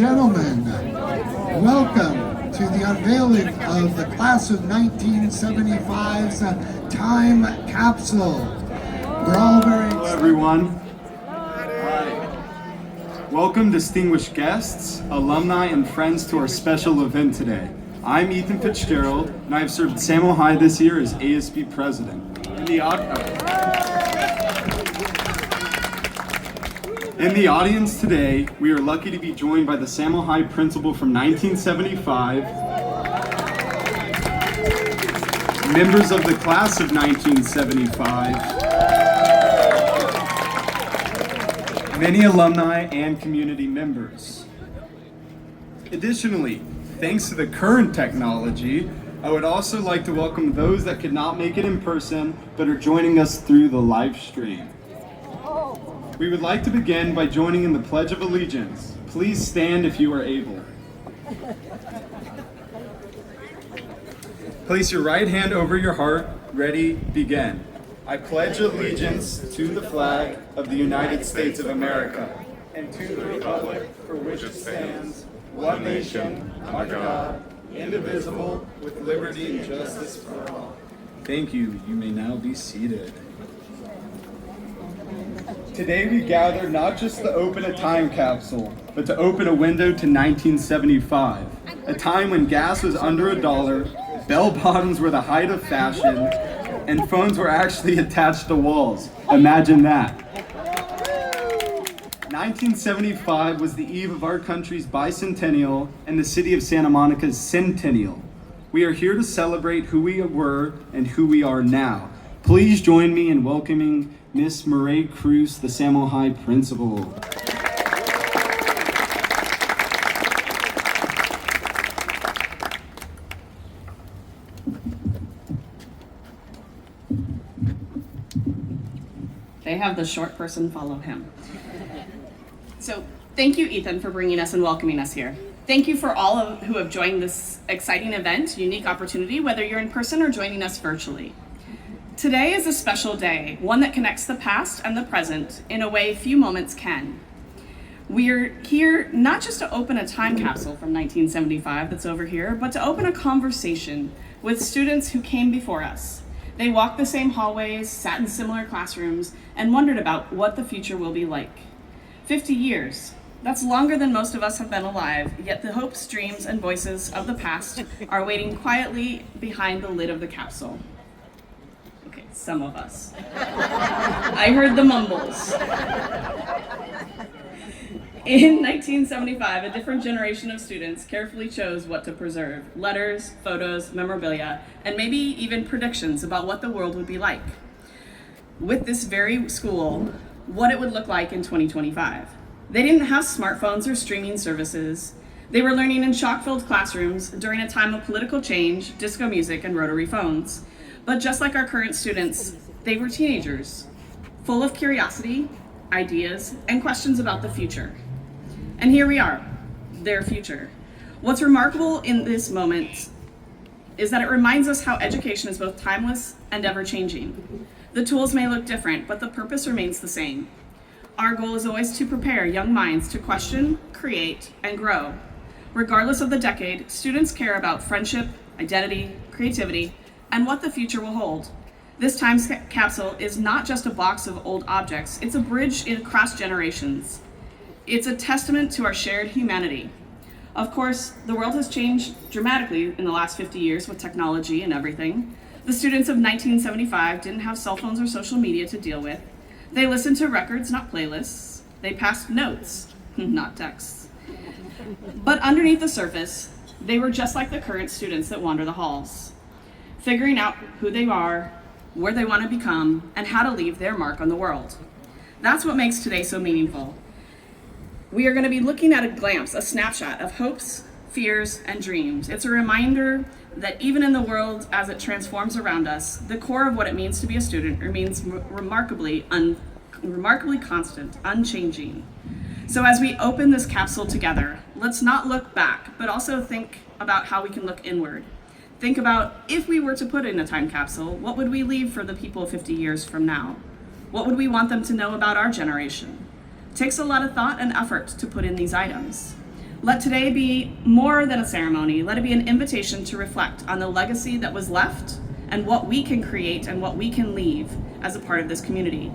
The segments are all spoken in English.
gentlemen, welcome to the unveiling of the class of 1975's time capsule. We're all very excited. Hello everyone. Welcome distinguished guests, alumni, and friends to our special event today. I'm Ethan Fitzgerald, and I've served Samohi this year as ASB President. In the audience today, we are lucky to be joined by the Samohi Principal from 1975, members of the class of 1975, many alumni and community members. Additionally, thanks to the current technology, I would also like to welcome those that could not make it in person but are joining us through the live stream. We would like to begin by joining in the Pledge of Allegiance. Please stand if you are able. Place your right hand over your heart. Ready, begin. I pledge allegiance to the flag of the United States of America and to the republic for which it stands, one nation, under God, indivisible, with liberty and justice for all. Thank you. You may now be seated. Today we gather not just to open a time capsule, but to open a window to 1975, a time when gas was under $1, bell bottoms were the height of fashion, and phones were actually attached to walls. Imagine that. 1975 was the eve of our country's Bicentennial and the city of Santa Monica's Centennial. We are here to celebrate who we were and who we are now. Please join me in welcoming Miss Marae Cruce, the Samohi Principal. They have the short person follow him. So thank you, Ethan, for bringing us and welcoming us here. Thank you for all who have joined this exciting event, unique opportunity, whether you're in person or joining us virtually. Today is a special day, one that connects the past and the present in a way few moments can. We're here not just to open a time capsule from 1975 that's over here, but to open a conversation with students who came before us. They walked the same hallways, sat in similar classrooms, and wondered about what the future will be like. 50 years. That's longer than most of us have been alive, yet the hopes, dreams, and voices of the past are waiting quietly behind the lid of the capsule. Okay, some of us. I heard the mumbles. In 1975, a different generation of students carefully chose what to preserve: letters, photos, memorabilia, and maybe even predictions about what the world would be like with this very school, what it would look like in 2025. They didn't have smartphones or streaming services. They were learning in shock-filled classrooms during a time of political change, disco music, and rotary phones. But just like our current students, they were teenagers, full of curiosity, ideas, and questions about the future. And here we are, their future. What's remarkable in this moment is that it reminds us how education is both timeless and ever-changing. The tools may look different, but the purpose remains the same. Our goal is always to prepare young minds to question, create, and grow. Regardless of the decade, students care about friendship, identity, creativity, and what the future will hold. This time capsule is not just a box of old objects, it's a bridge across generations. It's a testament to our shared humanity. Of course, the world has changed dramatically in the last 50 years with technology and everything. The students of 1975 didn't have cell phones or social media to deal with. They listened to records, not playlists. They passed notes, not texts. But underneath the surface, they were just like the current students that wander the halls, figuring out who they are, where they want to become, and how to leave their mark on the world. That's what makes today so meaningful. We are going to be looking at a glimpse, a snapshot of hopes, fears, and dreams. It's a reminder that even in the world as it transforms around us, the core of what it means to be a student remains remarkably constant, unchanging. So as we open this capsule together, let's not look back, but also think about how we can look inward. Think about, if we were to put in a time capsule, what would we leave for the people 50 years from now? What would we want them to know about our generation? It takes a lot of thought and effort to put in these items. Let today be more than a ceremony. Let it be an invitation to reflect on the legacy that was left and what we can create and what we can leave as a part of this community.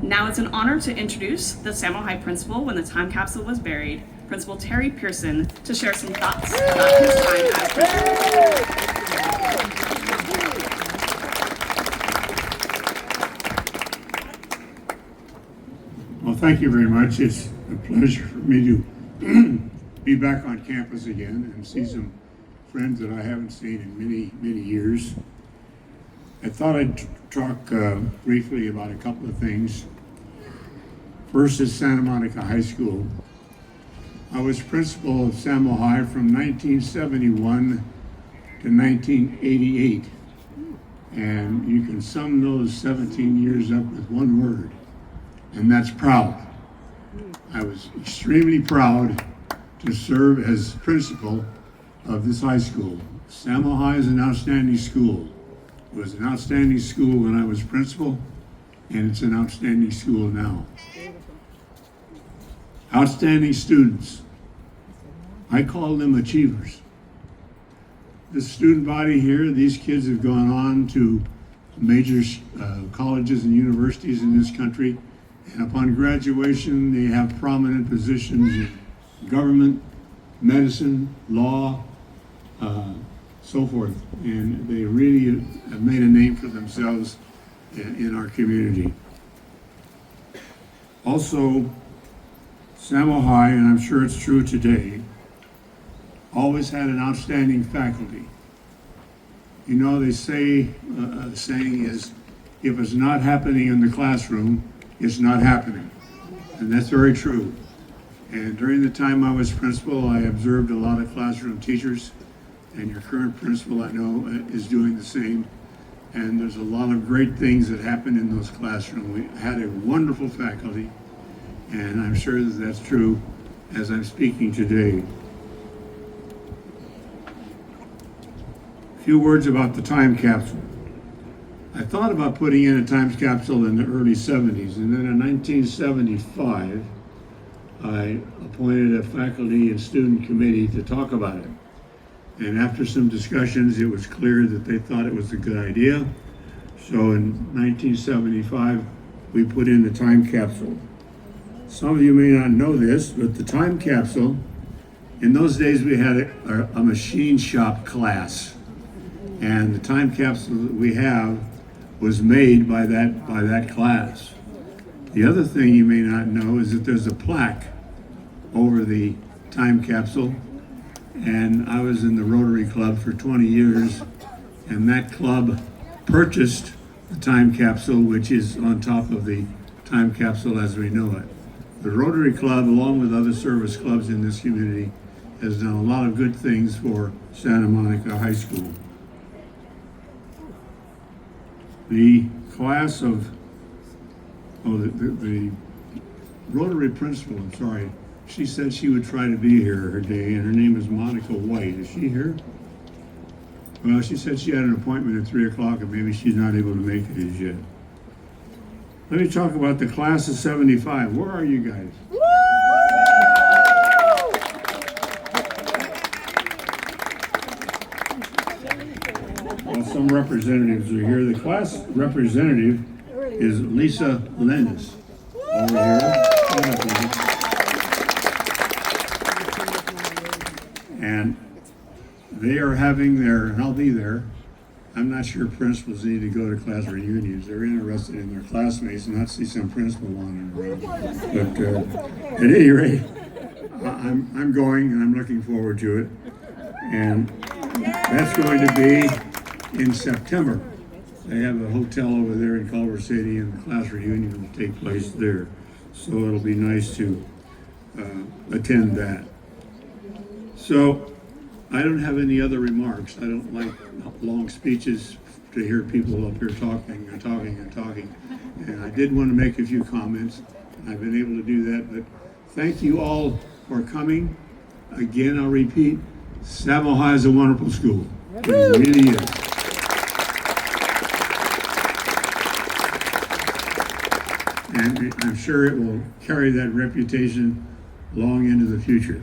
Now it's an honor to introduce the Samohi principal when the time capsule was buried, Principal Terry Pearson, to share some thoughts about his time as principal. Well, thank you very much. It's a pleasure for me to be back on campus again and see some friends that I haven't seen in many, many years. I thought I'd talk briefly about a couple of things. First is Santa Monica High School. I was principal of Samohi from 1971 to 1988. And you can sum those 17 years up with one word, and that's proud. I was extremely proud to serve as principal of this high school. Samohi is an outstanding school. It was an outstanding school when I was principal, and it's an outstanding school now. Outstanding students. I call them achievers. The student body here, these kids have gone on to major colleges and universities in this country, and upon graduation, they have prominent positions in government, medicine, law, so forth. And they really have made a name for themselves in our community. Also, Samohi, and I'm sure it's true today, always had an outstanding faculty. You know, they say, the saying is, if it's not happening in the classroom, it's not happening. And that's very true. And during the time I was principal, I observed a lot of classroom teachers, and your current principal, I know, is doing the same. And there's a lot of great things that happen in those classrooms. We had a wonderful faculty, and I'm sure that that's true as I'm speaking today. A few words about the time capsule. I thought about putting in a time capsule in the early 70s, and then in 1975, I appointed a faculty and student committee to talk about it. And after some discussions, it was clear that they thought it was a good idea. So in 1975, we put in the time capsule. Some of you may not know this, but the time capsule, in those days we had a machine shop class. And the time capsule that we have was made by that class. The other thing you may not know is that there's a plaque over the time capsule, and I was in the Rotary Club for 20 years, and that club purchased the time capsule, which is on top of the time capsule as we know it. The Rotary Club, along with other service clubs in this community, has done a lot of good things for Santa Monica High School. The class of, the Rotary principal, I'm sorry, she said she would try to be here her day, and her name is Monica White. Is she here? Well, she said she had an appointment at 3 o'clock, and maybe she's not able to make it as yet. Let me talk about the class of 75. Where are you guys? Well, some representatives are here. The class representative is 𝗧𝗜𝗍𝗦𝗨𝗟𝗘 over here. And they are having their, and I'll be there. I'm not sure principals need to go to class reunions. They're interested in their classmates and not see some principal wandering around. But at any rate, I'm going and I'm looking forward to it. And that's going to be in September. They have a hotel over there in Culver City, and the class reunion will take place there. So it'll be nice to attend that. So I don't have any other remarks. I don't like long speeches to hear people up here talking and talking and talking. And I did want to make a few comments. I've been able to do that, but thank you all for coming. Again, I'll repeat, Samohi is a wonderful school. It really is. And I'm sure it will carry that reputation long into the future.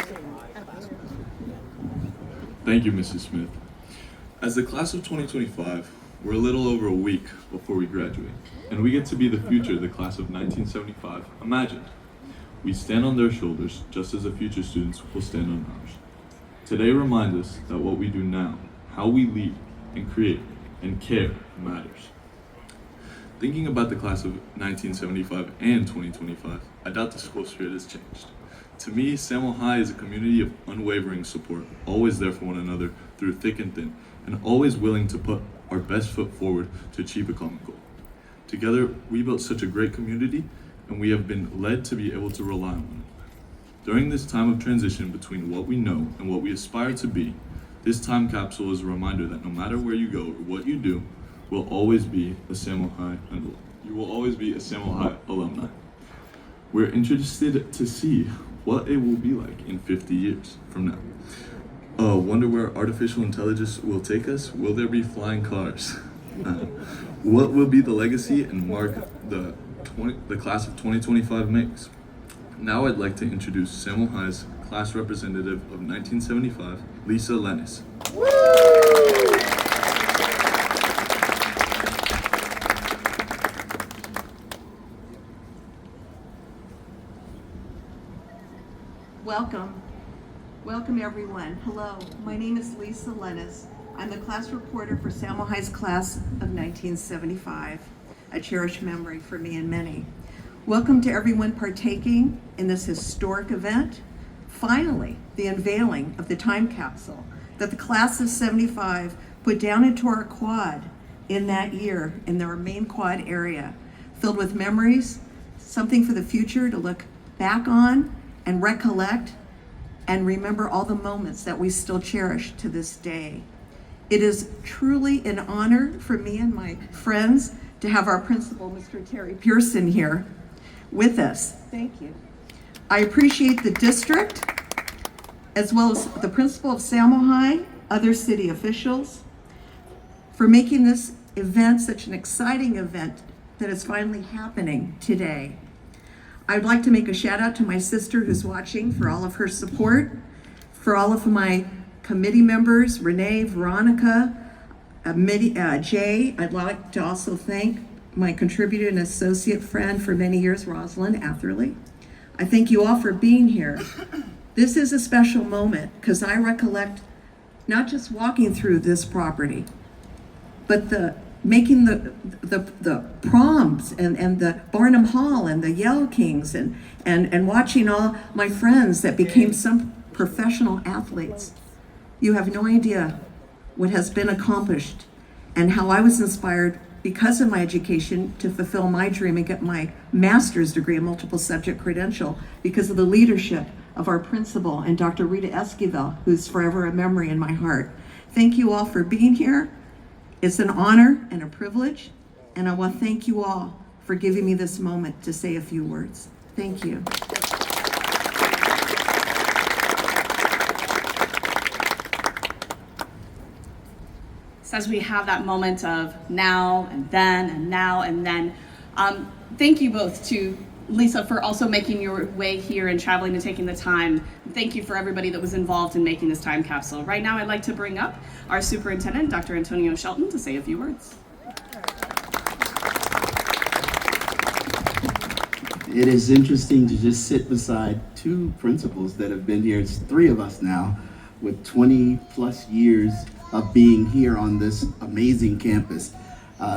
Thank you, Mrs. Smith. As the class of 2025, we're a little over a week before we graduate, and we get to be the future the class of 1975 imagined. We stand on their shoulders just as the future students will stand on ours. Today reminds us that what we do now, how we lead and create and care matters. Thinking about the class of 1975 and 2025, I doubt the school spirit has changed. To me, Samohi is a community of unwavering support, always there for one another through thick and thin, and always willing to put our best foot forward to achieve a common goal. Together, we built such a great community, and we have been led to be able to rely on one another. During this time of transition between what we know and what we aspire to be, this time capsule is a reminder that no matter where you go or what you do, will always be a Samohi, and you will always be a Samohi alumni. We're interested to see what it will be like in 50 years from now. Wonder where artificial intelligence will take us? Will there be flying cars? What will be the legacy and mark the class of 2025 makes? Now I'd like to introduce Samohi's class representative of 1975, 𝗧𝗜𝗍𝗦𝗨𝗟𝗘. Welcome everyone. Hello, my name is 𝗧𝗜𝗍𝗦𝗨𝗟𝗘. I'm the class reporter for Samohi's class of 1975, a cherished memory for me and many. Welcome to everyone partaking in this historic event. Finally, the unveiling of the time capsule that the class of 75 put down into our quad in that year in our main quad area, filled with memories, something for the future to look back on and recollect and remember all the moments that we still cherish to this day. It is truly an honor for me and my friends to have our principal, Mr. Terry Pearson, here with us. Thank you. I appreciate the district, as well as the principal of Samohi, other city officials, for making this event such an exciting event that is finally happening today. I'd like to make a shout out to my sister who's watching for all of her support, for all of my committee members, Renee, Veronica, Jay. I'd like to also thank my contributor and associate friend for many years, Rosalind Atherley. I thank you all for being here. This is a special moment because I recollect not just walking through this property, but making the proms and the Barnum Hall and the Yale Kings and watching all my friends that became some professional athletes. You have no idea what has been accomplished and how I was inspired because of my education to fulfill my dream and get my master's degree in multiple subject credential because of the leadership of our principal and Dr. Rita Esquivel, who's forever a memory in my heart. Thank you all for being here. It's an honor and a privilege, and I want to thank you all for giving me this moment to say a few words. Thank you. So as we have that moment of now and then and now and then, thank you both to Lisa for also making your way here and traveling and taking the time. Thank you for everybody that was involved in making this time capsule. Right now I'd like to bring up our superintendent, Dr. Antonio Shelton, to say a few words. It is interesting to just sit beside two principals that have been here. It's three of us now with 20 plus years of being here on this amazing campus.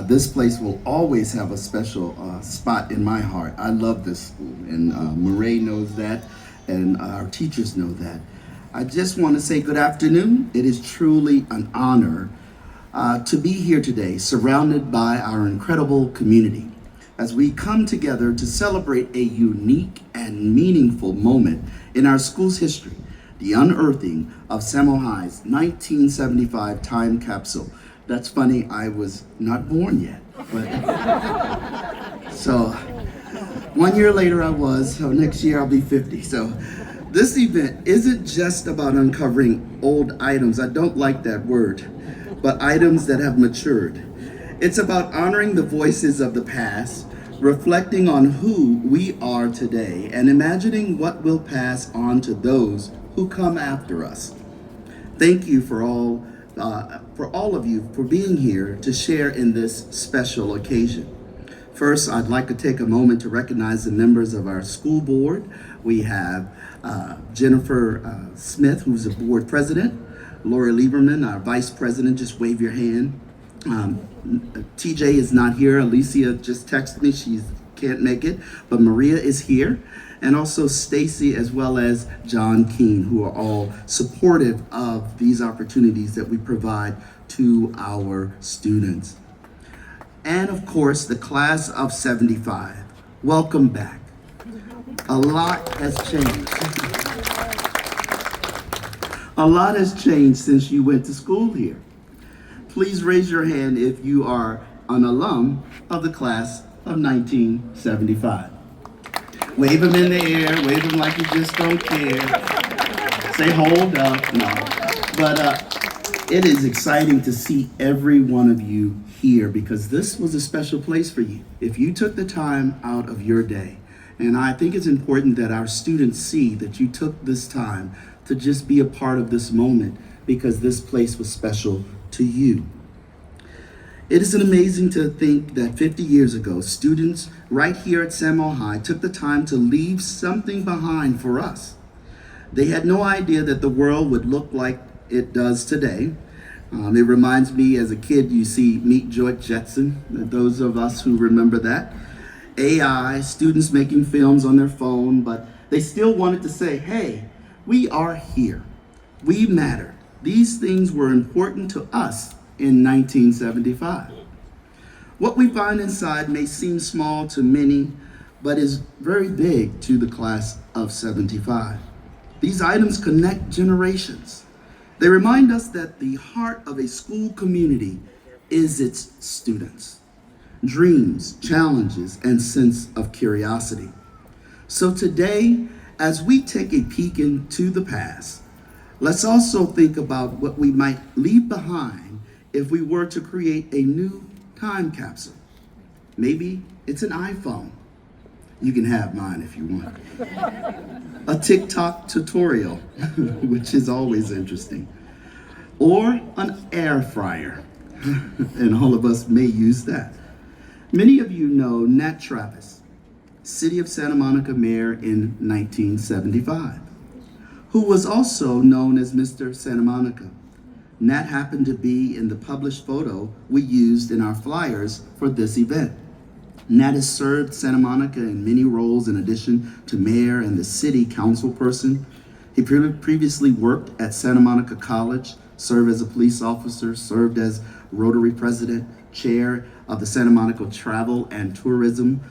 This place will always have a special spot in my heart. I love this school, and Marae knows that, and our teachers know that. I just want to say good afternoon. It is truly an honor to be here today, surrounded by our incredible community, as we come together to celebrate a unique and meaningful moment in our school's history, the unearthing of Samohi's 1975 time capsule. That's funny, I was not born yet, but so 1 year later I was, so next year I'll be 50. So this event isn't just about uncovering old items, I don't like that word, but items that have matured. It's about honoring the voices of the past, reflecting on who we are today, and imagining what will pass on to those who come after us. Thank you for all of you for being here to share in this special occasion. First, I'd like to take a moment to recognize the members of our school board. We have Jennifer Smith, who's the board president, Lori Lieberman, our vice president, just wave your hand. TJ is not here. Alicia just texted me, she can't make it, but Maria is here. And also Stacy, as well as John Keene, who are all supportive of these opportunities that we provide to our students. And of course, the class of 75. Welcome back. A lot has changed. A lot has changed since you went to school here. Please raise your hand if you are an alum of the class of 1975. Wave them in the air, wave them like you just don't care. Say hold up, no. But it is exciting to see every one of you here because this was a special place for you. If you took the time out of your day, and I think it's important that our students see that you took this time to just be a part of this moment because this place was special to you. It is amazing to think that 50 years ago, students right here at Samohi took the time to leave something behind for us. They had no idea that the world would look like it does today. It reminds me, as a kid, you see Meet George Jetson, those of us who remember that. AI, students making films on their phone, but they still wanted to say, hey, we are here. We matter. These things were important to us in 1975. What we find inside may seem small to many, but is very big to the class of 75. These items connect generations. They remind us that the heart of a school community is its students, dreams, challenges, and sense of curiosity. So today, As we take a peek into the past, let's also think about what we might leave behind if we were to create a new time capsule. Maybe it's an iPhone. You can have mine if you want. A TikTok tutorial, which is always interesting. Or an air fryer, and all of us may use that. Many of you know Nat Travis, City of Santa Monica mayor in 1975, who was also known as Mr. Santa Monica. Nat happened to be in the published photo we used in our flyers for this event. Nat has served Santa Monica in many roles in addition to mayor and the city council person. He previously worked at Santa Monica College, served as a police officer, served as Rotary president, chair of the Santa Monica Travel and Tourism,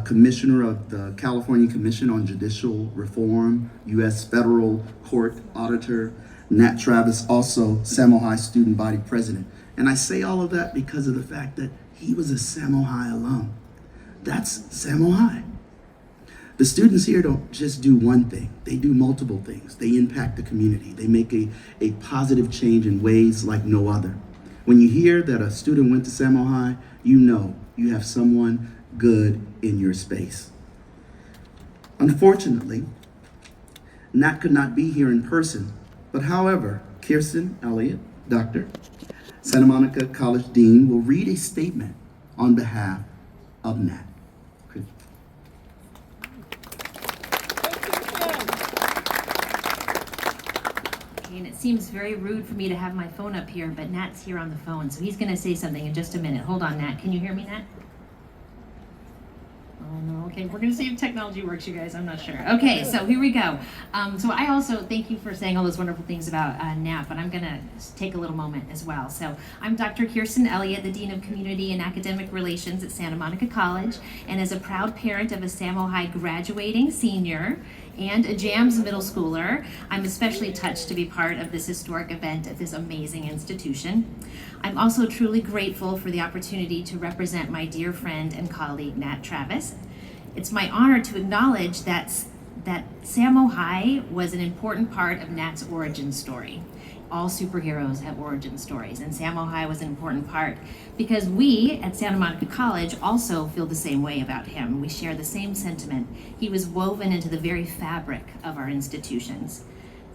commissioner of the California Commission on Judicial Reform, U.S. Federal Court auditor. Nat Travis, also Samohi student body president. And I say all of that because of the fact that he was a Samohi alum. That's Samohi. The students here don't just do one thing, they do multiple things. They impact the community. They make a positive change in ways like no other. When you hear that a student went to Samohi, you know you have someone good in your space. Unfortunately, Nat could not be here in person, but however, 𝗧𝗜𝗚𝗏𝗧𝗏, Dr. Santa Monica College Dean, will read a statement on behalf of Nat. Okay. And it seems very rude for me to have my phone up here, but Nat's here on the phone, so he's gonna say something in just a minute. Hold on, Nat. Can you hear me, Nat? Oh no, okay, we're gonna see if technology works, you guys, I'm not sure. Okay, so here we go. So I also thank you for saying all those wonderful things about Nat, but I'm gonna take a little moment as well. So I'm Dr. 𝗧𝗜𝗚𝗏𝗧𝗏, the Dean of Community and Academic Relations at Santa Monica College, and as a proud parent of a Samohi graduating senior and a JAMS middle schooler, I'm especially touched to be part of this historic event at this amazing institution. I'm also truly grateful for the opportunity to represent my dear friend and colleague, Nat Travis. It's my honor to acknowledge that Samohi was an important part of Nat's origin story. All superheroes have origin stories, and Samohi was an important part because we at Santa Monica College also feel the same way about him. We share the same sentiment. He was woven into the very fabric of our institutions.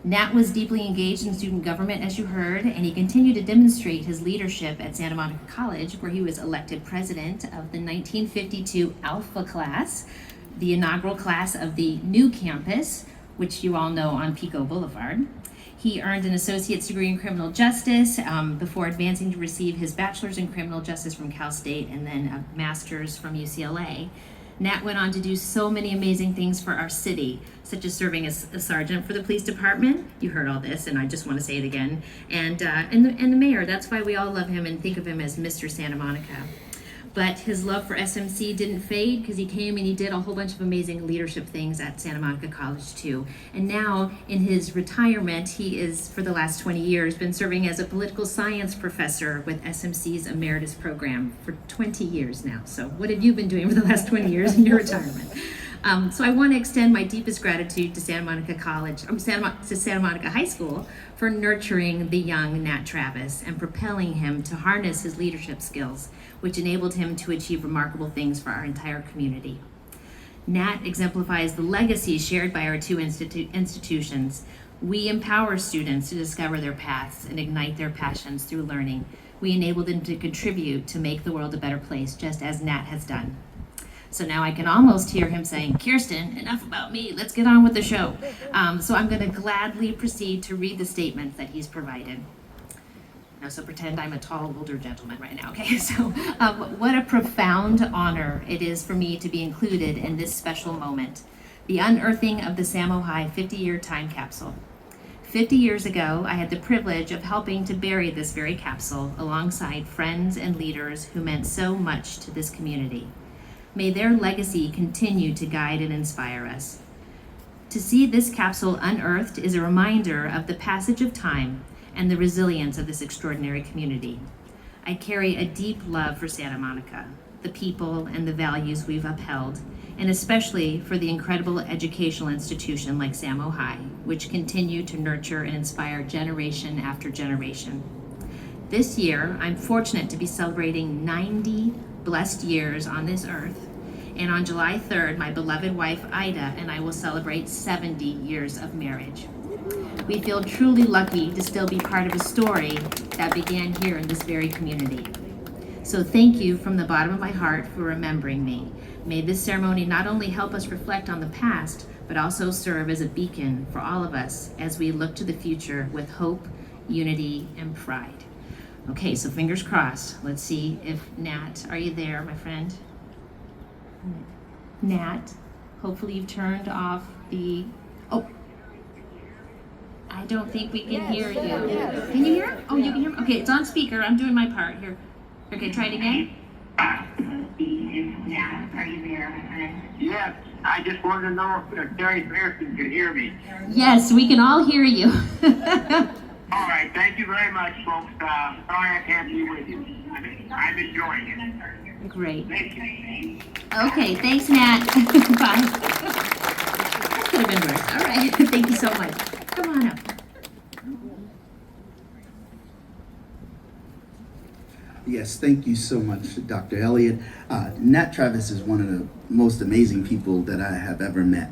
Nat was deeply engaged in student government, as you heard, and he continued to demonstrate his leadership at Santa Monica College, where he was elected president of the 1952 Alpha class, the inaugural class of the new campus, which you all know on Pico Boulevard. He earned an associate's degree in criminal justice before advancing to receive his bachelor's in criminal justice from Cal State and then a master's from UCLA. Nat went on to do so many amazing things for our city, such as serving as a sergeant for the police department. You heard all this, and I just want to say it again. And the mayor. That's why we all love him and think of him as Mr. Santa Monica. But his love for SMC didn't fade because he came and he did a whole bunch of amazing leadership things at Santa Monica College too. And now in his retirement, he is, for the last 20 years, been serving as a political science professor with SMC's emeritus program for 20 years now. So what have you been doing for the last 20 years in your retirement? So I want to extend my deepest gratitude to Santa Monica College, to Santa Monica High School for nurturing the young Nat Travis and propelling him to harness his leadership skills, which enabled him to achieve remarkable things for our entire community. Nat exemplifies the legacy shared by our two institutions. We empower students to discover their paths and ignite their passions through learning. We enable them to contribute to make the world a better place, just as Nat has done. So now I can almost hear him saying, "Kirsten, enough about me, let's get on with the show." So I'm gonna gladly proceed to read the statements that he's provided. Now, so pretend I'm a tall, older gentleman right now, okay? So what a profound honor it is for me to be included in this special moment, the unearthing of the Samohi 50-year time capsule. 50 years ago, I had the privilege of helping to bury this very capsule alongside friends and leaders who meant so much to this community. May their legacy continue to guide and inspire us. To see this capsule unearthed is a reminder of the passage of time and the resilience of this extraordinary community. I carry a deep love for Santa Monica, the people and the values we've upheld, and especially for the incredible educational institution like Samohi, which continue to nurture and inspire generation after generation. This year, I'm fortunate to be celebrating 90 blessed years on this earth, and on July 3rd, my beloved wife Ida and I will celebrate 70 years of marriage. We feel truly lucky to still be part of a story that began here in this very community. So thank you from the bottom of my heart for remembering me. May this ceremony not only help us reflect on the past, but also serve as a beacon for all of us as we look to the future with hope, unity, and pride. Okay, so fingers crossed. Let's see if Nat, are you there, my friend? Nat, hopefully you've turned off the, oh. I don't think we can hear you. Can you hear? Oh, you can hear me? Okay, it's on speaker. I'm doing my part here. Okay, try it again. Are you there, my friend? Yes, I just wanted to know if Terry Pearson could hear me. Yes, we can all hear you. All right, thank you very much, folks. Sorry I can't be with you. I'm enjoying it. Great. Thank you. Okay, thanks, Nat. Bye. That could have been worse. All right, thank you so much. Come on up. Yes, thank you so much, Dr. Elliott. Nat Travis is one of the most amazing people that I have ever met.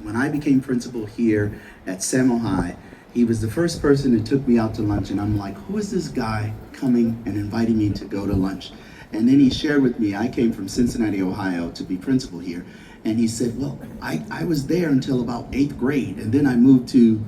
When I became principal here at Samohi, he was the first person that took me out to lunch, and I'm like, who is this guy coming and inviting me to go to lunch? And then he shared with me, I came from Cincinnati, Ohio to be principal here, and he said, well, I was there until about 8th grade, and then I moved to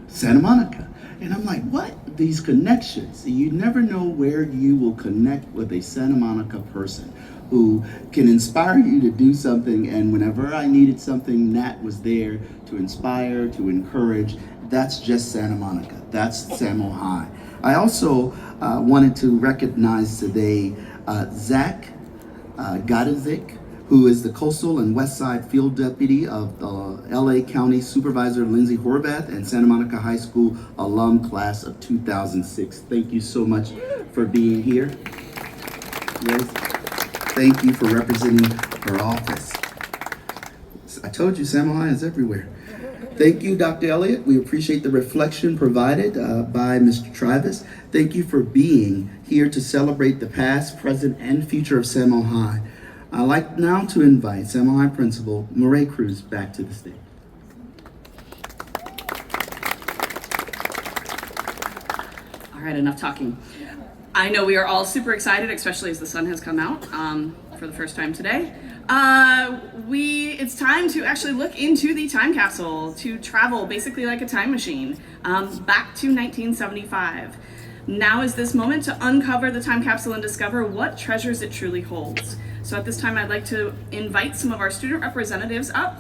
Santa Monica. And I'm like, what? These connections. You never know where you will connect with a Santa Monica person who can inspire you to do something. And whenever I needed something, Nat was there to inspire, to encourage. That's just Santa Monica. That's Samohi. I also wanted to recognize today 𝗧𝗜𝗘𝗔𝗥𝗧𝗘, who is the Coastal and West Side Field Deputy of the LA County Supervisor Lindsay Horvath and Santa Monica High School alum class of 2006. Thank you so much for being here. Yes. Thank you for representing her office. I told you, Samohi is everywhere. Thank you, Dr. Elliott. We appreciate the reflection provided by Mr. Travis. Thank you for being here to celebrate the past, present, and future of Samohi. I'd like now to invite Samohi Principal Marae Cruce back to the stage. All right, enough talking. I know we are all super excited, especially as the sun has come out for the first time today. It's time to actually look into the time capsule, to travel basically like a time machine back to 1975. Now is this moment to uncover the time capsule and discover what treasures it truly holds. So at this time, I'd like to invite some of our student representatives up.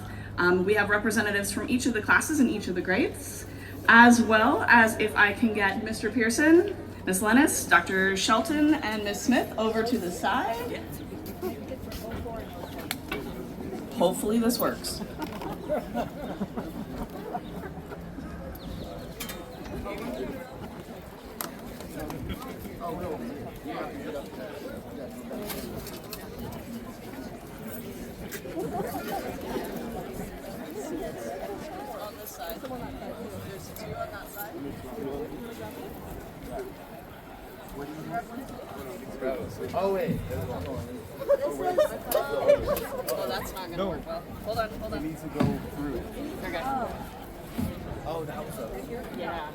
We have representatives from each of the classes and each of the grades, as well as if I can get Mr. Pearson, Ms. Lennis, Dr. Shelton, and Ms. Smith over to the side. Hopefully this works. Oh wait. Oh, that's not gonna work well. Hold on. It needs to go through. Okay. Oh, that was a. Yeah.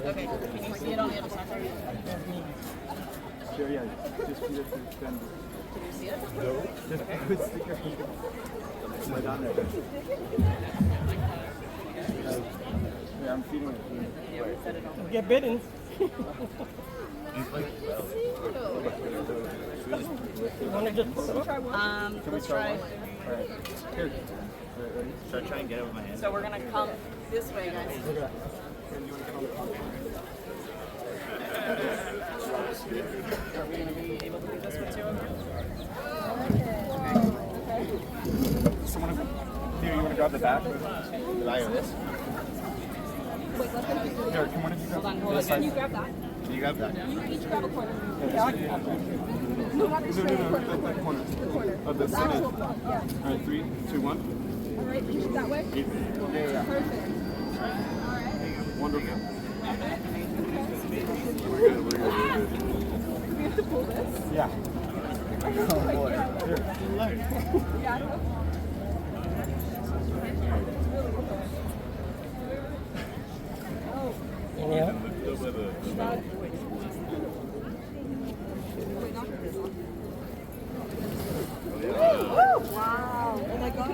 Okay, can you see it on the other side? Sure, yeah. Just put it to extend. Can you see it? No. Just put sticker. My down there. Yeah, I'm feeding it. Get bitten. You want to just pull it up? Let's try. Alright. Here. Ready? Should I try and get it with my hand? So we're gonna come this way, guys. Look at that. Are we gonna be able to do this with two of you? Someone, here, you want to grab the back? The back of this? Here, come on, if you grab Hold on, this side. Can you grab that? You got that? You each grab a corner. Yeah, I can have that. No, not the straight corner. The corner. The corner. Of the actual center. front, yeah. All right, 3, 2, 1. All right, each that way? Yeah. Perfect. Wonderful. We have to pull this? Yeah. Oh boy. Here. Yeah, I don't know. Wow. Oh my God.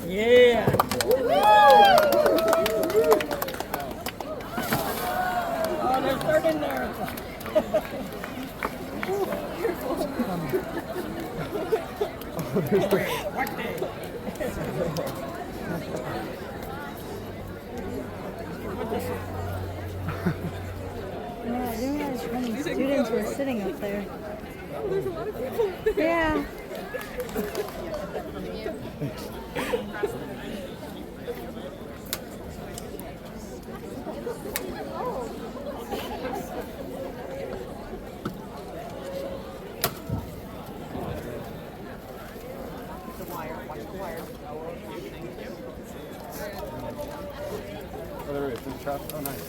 Yeah. Oh, there's third in there. Yeah, I didn't realize how many students were sitting up there. Oh, there's a lot of people. Yeah. Oh, there it is. There's traffic. Oh, nice.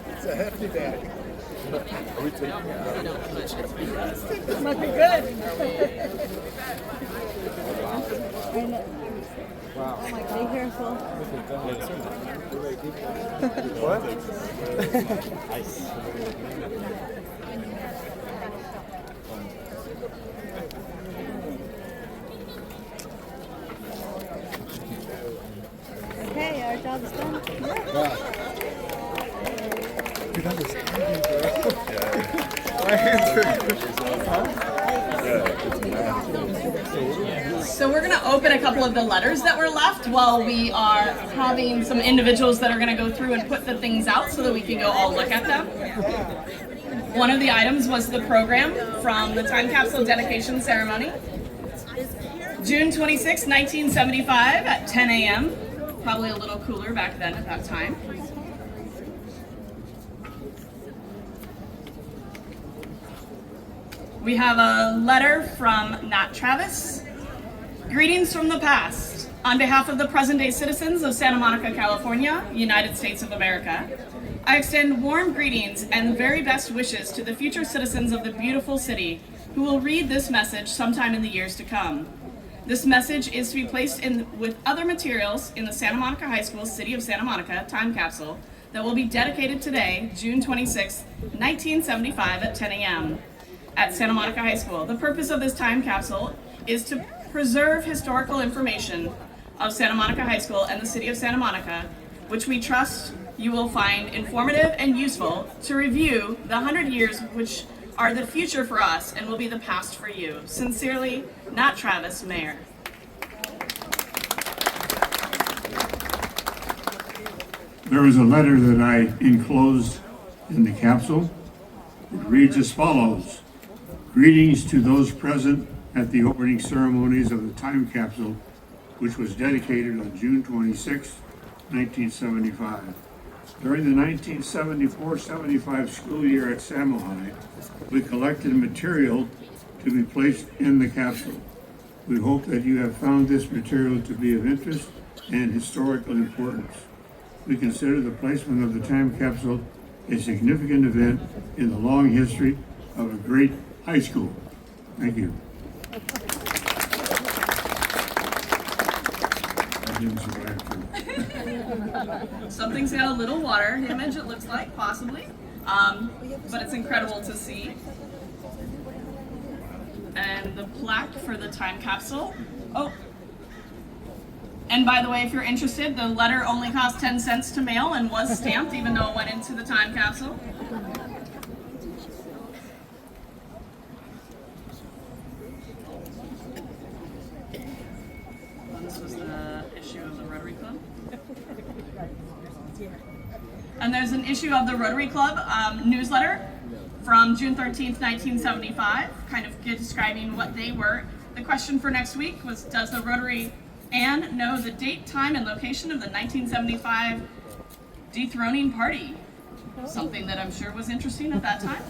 It's a hefty bag. Are we taking it? This must be good. Wow. Oh my God, be careful. What? Nice. Okay, our job is done. So we're going to open a couple of the letters that were left while we are having some individuals that are going to go through and put the things out so that we can go all look at them. One of the items was the program from the time capsule dedication ceremony. June 26, 1975 at 10 a.m. Probably a little cooler back then at that time. We have a letter from Nat Travis. Greetings from the past. On behalf of the present-day citizens of Santa Monica, California, United States of America, I extend warm greetings and very best wishes to the future citizens of the beautiful city who will read this message sometime in the years to come. This message is to be placed in with other materials in the Santa Monica High School City of Santa Monica time capsule that will be dedicated today, June 26, 1975 at 10 a.m. at Santa Monica High School. The purpose of this time capsule is to preserve historical information of Santa Monica High School and the City of Santa Monica, which we trust you will find informative and useful to review the 100 years which are the future for us and will be the past for you. Sincerely, Nat Travis, Mayor. There was a letter that I enclosed in the capsule. It reads as follows. Greetings to those present at the opening ceremonies of the time capsule, which was dedicated on June 26, 1975. During the 1974-75 school year at Samohi, we collected material to be placed in the capsule. We hope that you have found this material to be of interest and historical importance. We consider the placement of the time capsule a significant event in the long history of a great high school. Thank you. I didn't survive too. Something's got a little water damage, it looks like, possibly. But it's incredible to see. And the plaque for the time capsule. Oh. And by the way, if you're interested, the letter only cost 10 cents to mail and was stamped, even though it went into the time capsule. This was the issue of the Rotary Club. And there's an issue of the Rotary Club newsletter from June 13th, 1975, kind of describing what they were The question for next week was, does the Rotary Ann know the date, time, and location of the 1975 dethroning party? Something that I'm sure was interesting at that time.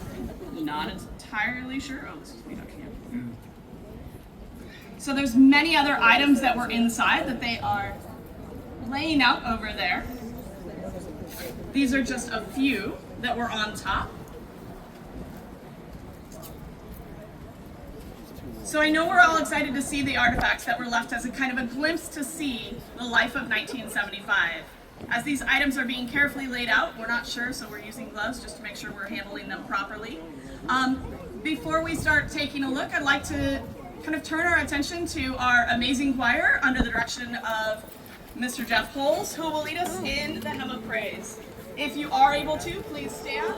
Not entirely sure. Oh, this is me, Dr. Campbell. So there's many other items that were inside that they are laying out over there. These are just a few that were on top. So I know we're all excited to see the artifacts that were left as a kind of a glimpse to see the life of 1975. As these items are being carefully laid out, we're not sure, so we're using gloves just to make sure we're handling them properly. Before we start taking a look, I'd like to kind of turn our attention to our amazing choir under the direction of Mr. Jeff Holes, who will lead us in the Hymn of Praise. If you are able to, please stand.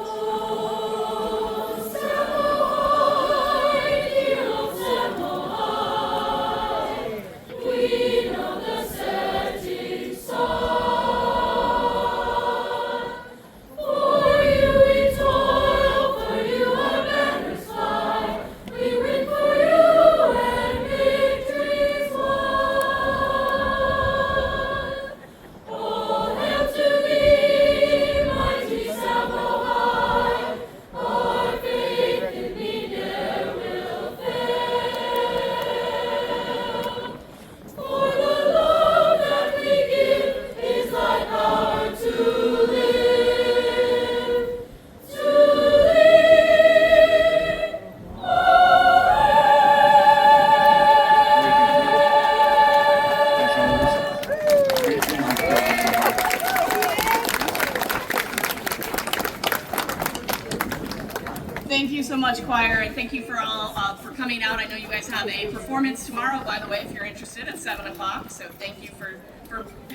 Thank you so much, choir, and thank you for all for coming out. I know you guys have a performance tomorrow, by the way, if you're interested, at 7 o'clock. So thank you for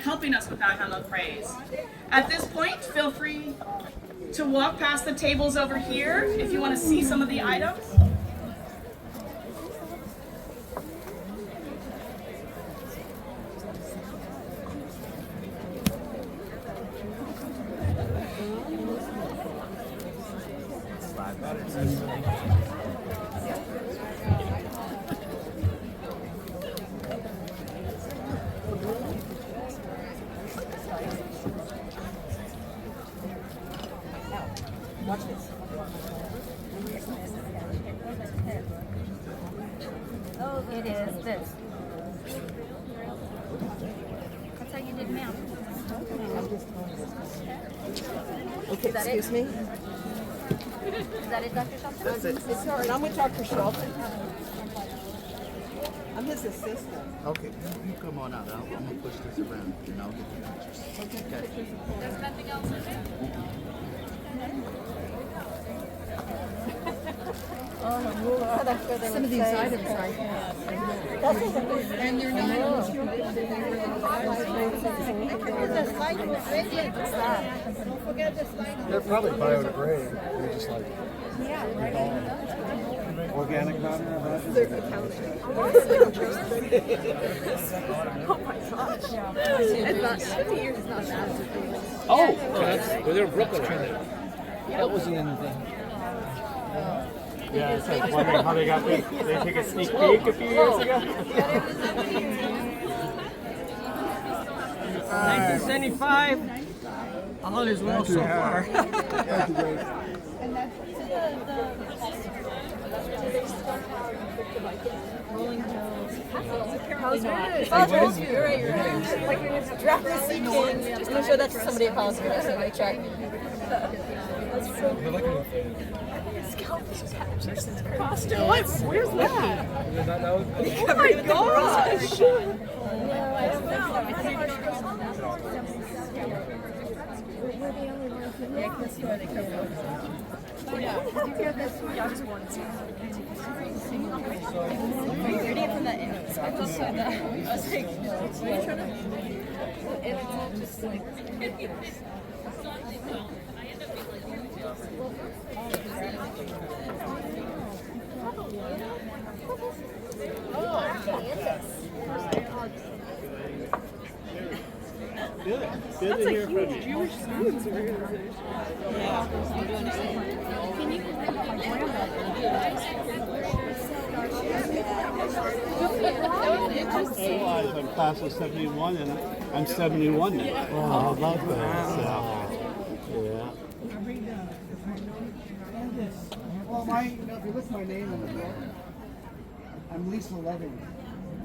helping us with that Hymn of Praise. At this point, feel free to walk past the tables over here if you want to see some of the items. Watch this. Oh, it is this. That's how you did math. Okay, excuse me. Is that it, Dr. Shelton? It's all right. I'm with Dr. Shelton. I'm his assistant. Okay, you come on out. I'm gonna push this around and I'll get the pictures. Okay. There's nothing else in there? Some of these items I have. And they're not. Don't forget the slide. They're probably biodegrade. They're just like organic matter. They're accounting. Oh my gosh. It's not 50 years is not that. Oh, well, they're in Brooklyn. That wasn't anything. Yeah, it's like wondering how they got they take a sneak peek a few years ago. 1975. All is well so far. Rolling Hills. How's it? You're right. Like you're just draft the seeking. Just to show that to somebody at Closeup. That's my check. That's so cool. Costume. What? Where's that? Oh my gosh! Reading from that image. I just saw that. I was like, what are you trying to do? It's just like. That's a huge Jewish students organization. Yeah. Can you I'm class of 71 and I'm 71 now. Oh, how about that? Yeah. Well, if you look my name in the book, I'm 𝗧𝗜𝗍𝗦𝗨𝗟𝗘.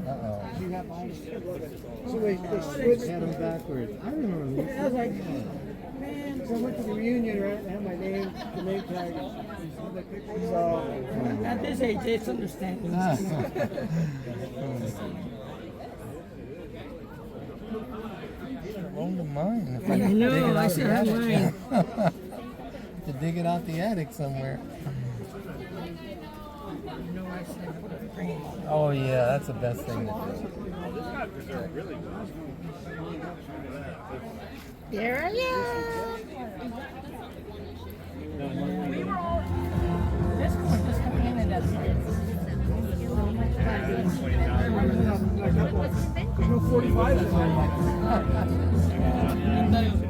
Uh-oh. Do you have mine? So they switched. Had them backwards. I remember I was like, man. So I went to the reunion, right? I had my name, the name tag. So at this age, it's understandable. Own the mine. I know, I should have mine. To dig it out the attic somewhere. Oh yeah, that's the best thing to do. Here I am. This one just coming in and that's there's no 45 in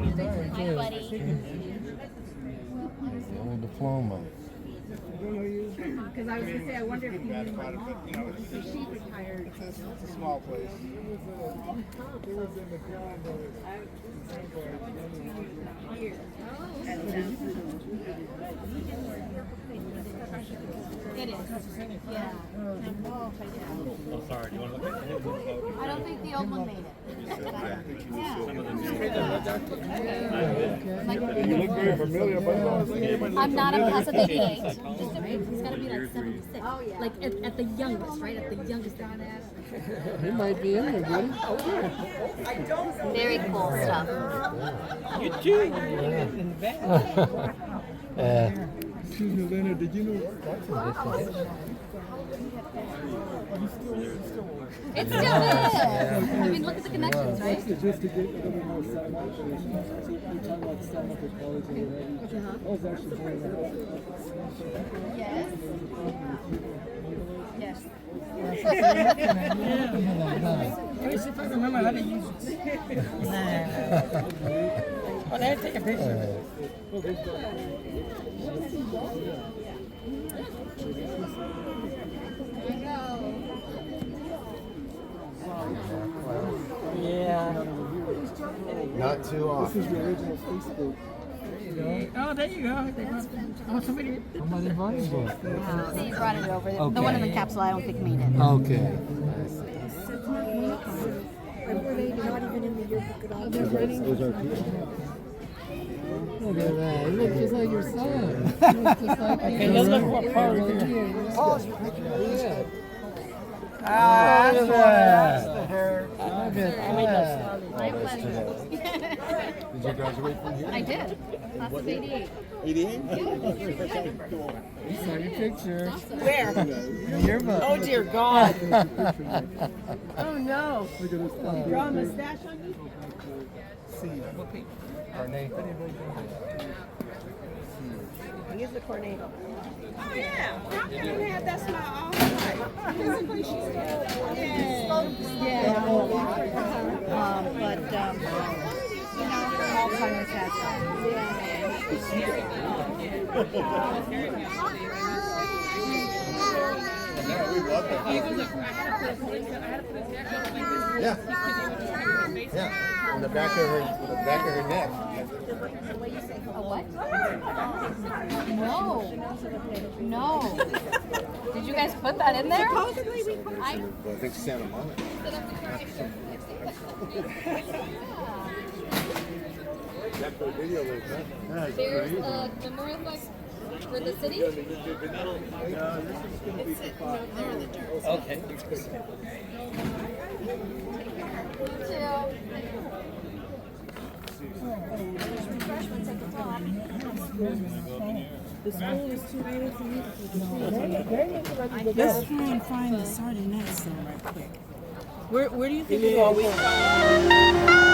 there. old diploma. Because I was going to say, I wonder if you knew my mom. So she retired. It's a small place. It is. Yeah. Oh, sorry. Do you want to look at it? I don't think the old one made it. You look very familiar, but I'm not a class of 88. It's got to be like 76. Oh, yeah. Like at the youngest, right? At the youngest. He might be in there, buddy. Very cool stuff. You too. Yeah. Excuse me, Leonard, did you know? It's still there. I mean, look at the connections, right? Just to get a little more satellite information. You're talking about satellite college and everything. I was actually doing that. Yes. Yes. Let me see if I remember how to use it. Well, let's take a picture. Yeah. Not too often. This is the original Facebook. Oh, there you go. Oh, somebody brought it over. They brought it over. The one in the capsule, I don't think made it. Okay. Were they not even in the yearbook at all? Those are people. Look at that. You look just like your son. You look just like okay, let's look what part of here. Oh, yeah. Ah, look at that. The hair. Look at that. My pleasure. Did you graduate from here? I did. Class of 88. 88? You saw your picture. Where? In the yearbook. Oh, dear God. Oh, no. Look at this. Draw a mustache on you? Carnate. Here's the tornado. Oh, yeah. How can you have that smile all her life? Physically, she's still. Yeah. But, you know, Alzheimer's has that. Yeah, we love that. Yeah. Yeah. On the back of her neck. A what? No. Did you guys put that in there? I think Santa Monica. That's the video link, huh? There's a memorial box for the city. Okay. Refreshments at the top. The school is too early for me to let's try and find the sardinette right quick. Where do you think we're going?